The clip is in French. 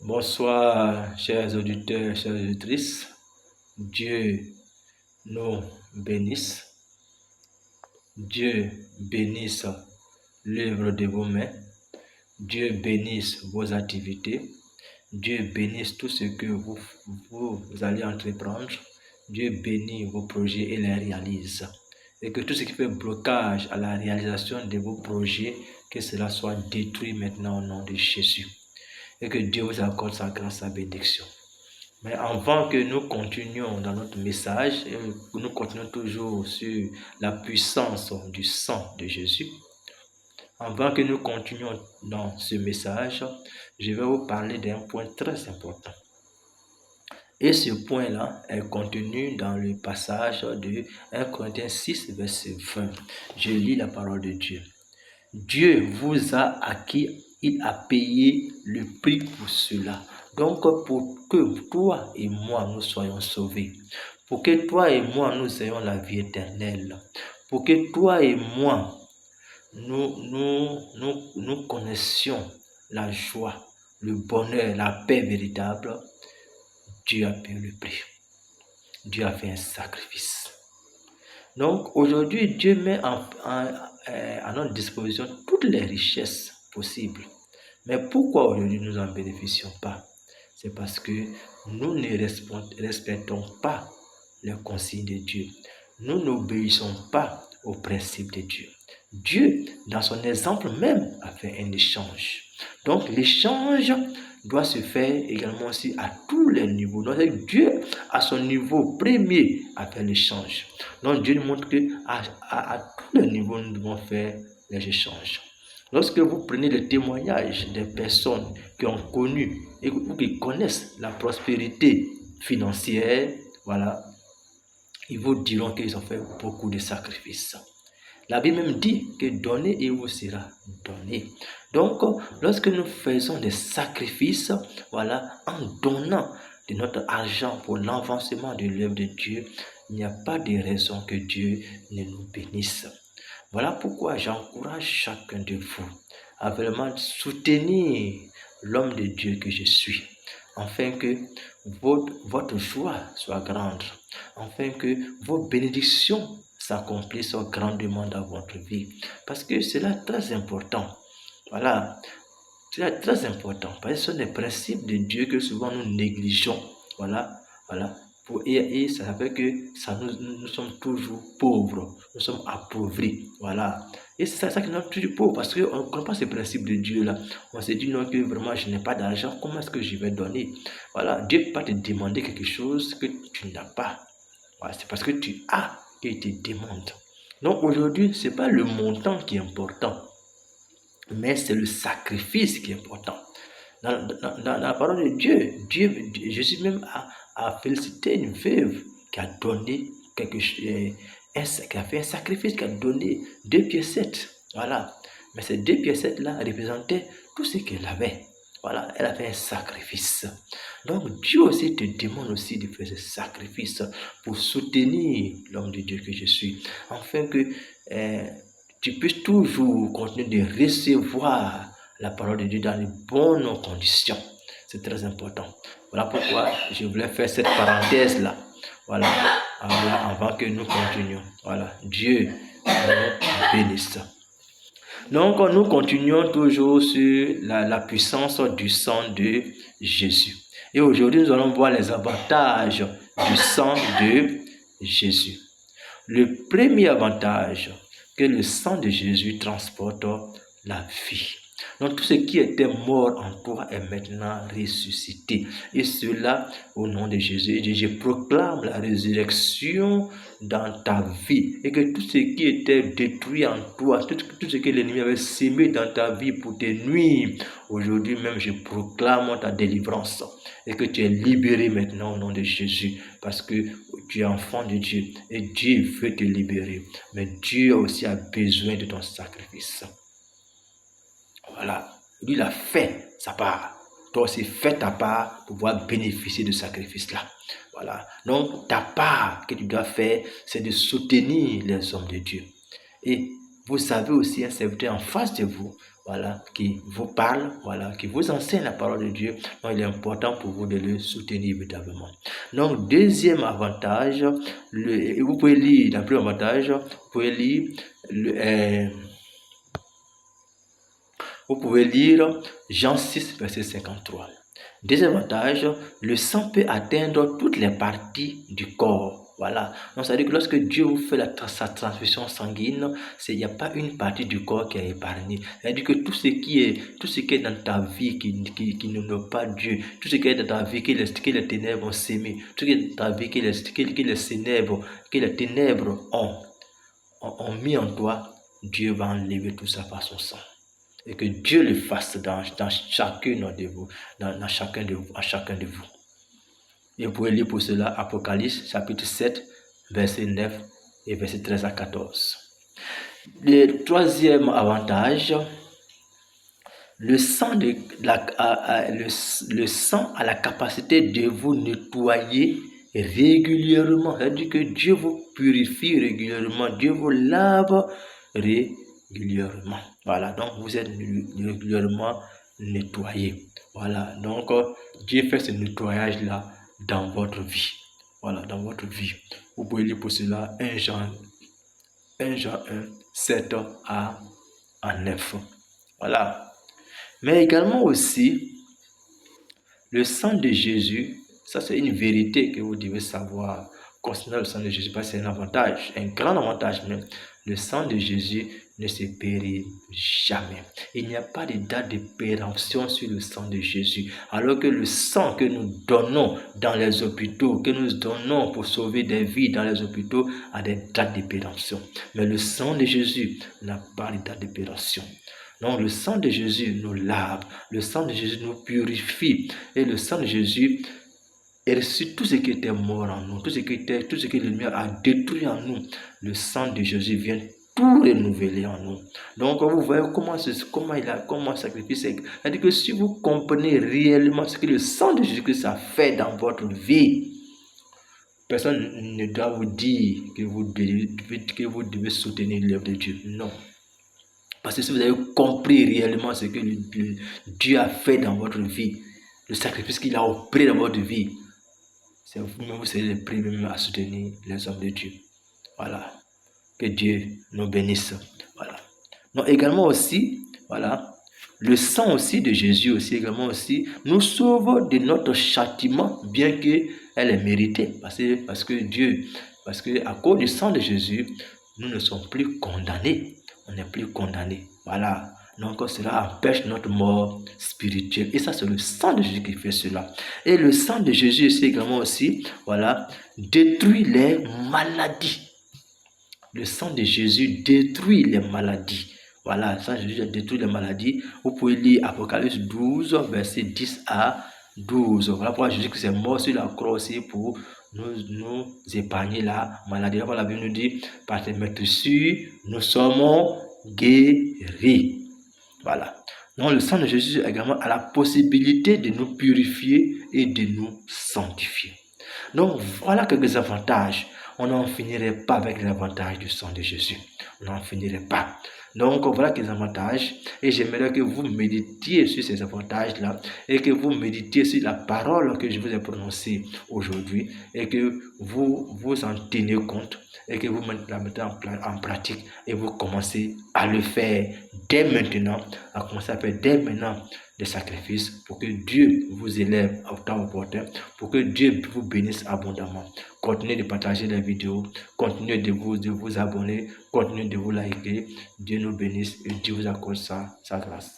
Bonsoir, chers auditeurs, chères auditrices. Dieu nous bénisse. Dieu bénisse l'œuvre de vos mains. Dieu bénisse vos activités. Dieu bénisse tout ce que vous allez entreprendre. Dieu bénit vos projets et les réalise. Et que tout ce qui fait blocage à la réalisation de vos projets, que cela soit détruit maintenant au nom de Jésus. Et que Dieu vous accorde sa grâce, sa bénédiction. Mais avant que nous continuions dans notre message, et nous continuons toujours sur la puissance du sang de Jésus, avant que nous continuions dans ce message, je vais vous parler d'un point très important. Et ce point-là est contenu dans le passage de 1 Corinthiens 6, verset 20. Je lis la parole de Dieu. Dieu vous a acquis, il a payé le prix pour cela. Donc, pour que toi et moi, nous soyons sauvés, pour que toi et moi, nous ayons la vie éternelle, pour que toi et moi, nous connaissions la joie, le bonheur, la paix véritable, Dieu a payé le prix. Dieu a fait un sacrifice. Donc, aujourd'hui, Dieu met à notre disposition toutes les richesses possibles. Mais pourquoi aujourd'hui nous n'en bénéficions pas? C'est parce que nous ne respectons pas les consignes de Dieu. Nous n'obéissons pas aux principes de Dieu. Dieu, dans son exemple même, a fait un échange. Donc l'échange doit se faire également aussi à tous les niveaux. Donc Dieu, à son niveau premier, a fait l'échange. Donc Dieu nous montre qu'à tous les niveaux, nous devons faire les échanges. Lorsque vous prenez le témoignage des personnes qui ont connu et qui connaissent la prospérité financière, voilà, ils vous diront qu'ils ont fait beaucoup de sacrifices. La Bible même dit que donner et il vous sera donné. Donc, lorsque nous faisons des sacrifices, voilà, en donnant de notre argent pour l'avancement de l'œuvre de Dieu, il n'y a pas de raison que Dieu ne nous bénisse. Voilà pourquoi j'encourage chacun de vous à vraiment soutenir l'homme de Dieu que je suis, afin que votre joie soit grande, afin que vos bénédictions s'accomplissent grandement dans votre vie. Parce que c'est là très important. Voilà, c'est très important. Parce que ce sont des principes de Dieu que souvent nous négligeons. Voilà. Et ça fait que nous sommes toujours pauvres, nous sommes appauvris. Voilà. Et c'est ça qui nous rend toujours pauvres parce qu'on ne comprend pas ces principes de Dieu-là. On se dit non, que vraiment je n'ai pas d'argent, comment est-ce que je vais donner? Voilà, Dieu ne peut pas te demander quelque chose que tu n'as pas. Voilà, c'est parce que tu as qu'il te demande. Donc aujourd'hui, ce n'est pas le montant qui est important, mais c'est le sacrifice qui est important. Dans la parole de Dieu, Jésus même a félicité une veuve qui a donné quelque chose, qui a fait un sacrifice, qui a donné 2,7 pièces. Voilà. Mais ces 2,7 pièces là représentaient tout ce qu'elle avait. Voilà, elle a fait un sacrifice. Donc Dieu aussi te demande aussi de faire ce sacrifice pour soutenir l'homme de Dieu que je suis, afin que tu puisses toujours continuer de recevoir la parole de Dieu dans les bonnes conditions. C'est très important. Voilà pourquoi je voulais faire cette parenthèse-là. Voilà, avant que nous continuions. Voilà, Dieu nous bénisse. Donc, nous continuons toujours sur la puissance du sang de Jésus. Et aujourd'hui, nous allons voir les avantages du sang de Jésus. Le premier avantage, que le sang de Jésus transporte la vie. Donc tout ce qui était mort en toi est maintenant ressuscité. Et cela au nom de Jésus. Et je proclame la résurrection dans ta vie. Et que tout ce qui était détruit en toi, tout ce que l'ennemi avait sémé dans ta vie pour te nuire, aujourd'hui même je proclame ta délivrance. Et que tu es libéré maintenant au nom de Jésus. Parce que tu es enfant de Dieu. Et Dieu veut te libérer. Mais Dieu aussi a besoin de ton sacrifice. Voilà, lui il a fait sa part. Toi aussi fais ta part pour pouvoir bénéficier de ce sacrifice-là. Voilà, donc ta part que tu dois faire, c'est de soutenir les hommes de Dieu. Et vous avez aussi un serviteur en face de vous. voilà, qui vous parle, voilà, qui vous enseigne la parole de Dieu. Donc, il est important pour vous de le soutenir véritablement. Donc, deuxième avantage, vous pouvez lire, dans plus avantage, vous pouvez lire Jean 6, verset 53. Deuxième avantage, le sang peut atteindre toutes les parties du corps. Voilà. Donc, ça veut dire que lorsque Dieu vous fait sa transfusion sanguine, il n'y a pas une partie du corps qui est épargnée. C'est-à-dire que tout ce qui est dans ta vie qui n'honore pas Dieu, tout ce qui est dans ta vie que les ténèbres ont sémé, tout ce qui est dans ta vie que les ténèbres ont mis en toi, Dieu va enlever tout ça par son sang. Et que Dieu le fasse dans chacun de vous, à chacun de vous. Et vous pouvez lire pour cela Apocalypse chapitre 7, verset 9 et verset 13 à 14. Le troisième avantage, le sang a la capacité de vous nettoyer régulièrement. C'est-à-dire que Dieu vous purifie régulièrement, Dieu vous lave régulièrement. Voilà, donc vous êtes régulièrement nettoyé. Voilà, donc Dieu fait ce nettoyage-là dans votre vie. Voilà, dans votre vie. Vous pouvez lire pour cela 1 Jean 1, 7 à 9. Voilà. Mais également aussi, le sang de Jésus, ça c'est une vérité que vous devez savoir concernant le sang de Jésus, parce que c'est un avantage, un grand avantage même. Le sang de Jésus ne se périt jamais. Il n'y a pas de date de péremption sur le sang de Jésus. Alors que le sang que nous donnons dans les hôpitaux, que nous donnons pour sauver des vies dans les hôpitaux, a des dates de péremption. Mais le sang de Jésus n'a pas de date de péremption. Donc le sang de Jésus nous lave, le sang de Jésus nous purifie, et le sang de Jésus est sur tout ce qui était mort en nous, tout ce que le lumière a détruit en nous. Le sang de Jésus vient tout renouveler en nous. Donc vous voyez comment sacrifice. C'est-à-dire que si vous comprenez réellement ce que le sang de Jésus a fait dans votre vie, personne ne doit vous dire que vous devez soutenir l'œuvre de Dieu. Non. Parce que si vous avez compris réellement ce que Dieu a fait dans votre vie, le sacrifice qu'il a opéré dans votre vie, c'est vous-même, vous serez les premiers à soutenir les hommes de Dieu. Voilà. Que Dieu nous bénisse. Voilà. Donc également aussi, voilà, le sang aussi de Jésus également nous sauve de notre châtiment, bien qu'elle est méritée. Parce que à cause du sang de Jésus, nous ne sommes plus condamnés. On n'est plus condamnés. Voilà. Donc cela empêche notre mort spirituelle. Et ça, c'est le sang de Jésus qui fait cela. Et le sang de Jésus également voilà, détruit les maladies. Le sang de Jésus détruit les maladies. Voilà, le sang de Jésus détruit les maladies. Vous pouvez lire Apocalypse 12, verset 10 à 12. Voilà pourquoi Jésus est mort sur la croix aussi pour nous épargner la maladie. La Bible nous dit, par ses meurtrissures, nous sommes guéris. Voilà. Donc le sang de Jésus également a la possibilité de nous purifier et de nous sanctifier. Donc voilà quelques avantages. On n'en finirait pas avec les avantages du sang de Jésus. On n'en finirait pas. Donc voilà quelques avantages. Et j'aimerais que vous méditiez sur ces avantages-là et que vous méditiez sur la parole que je vous ai prononcée aujourd'hui et que vous en tenez compte et que vous la mettez en pratique et vous commencez à le faire dès maintenant, à commencer à faire dès maintenant des sacrifices pour que Dieu vous élève au temps opportun, pour que Dieu vous bénisse abondamment. Continuez de partager les vidéos, continuez de vous abonner, continuez de vous liker. Dieu nous bénisse et Dieu vous accorde sa grâce.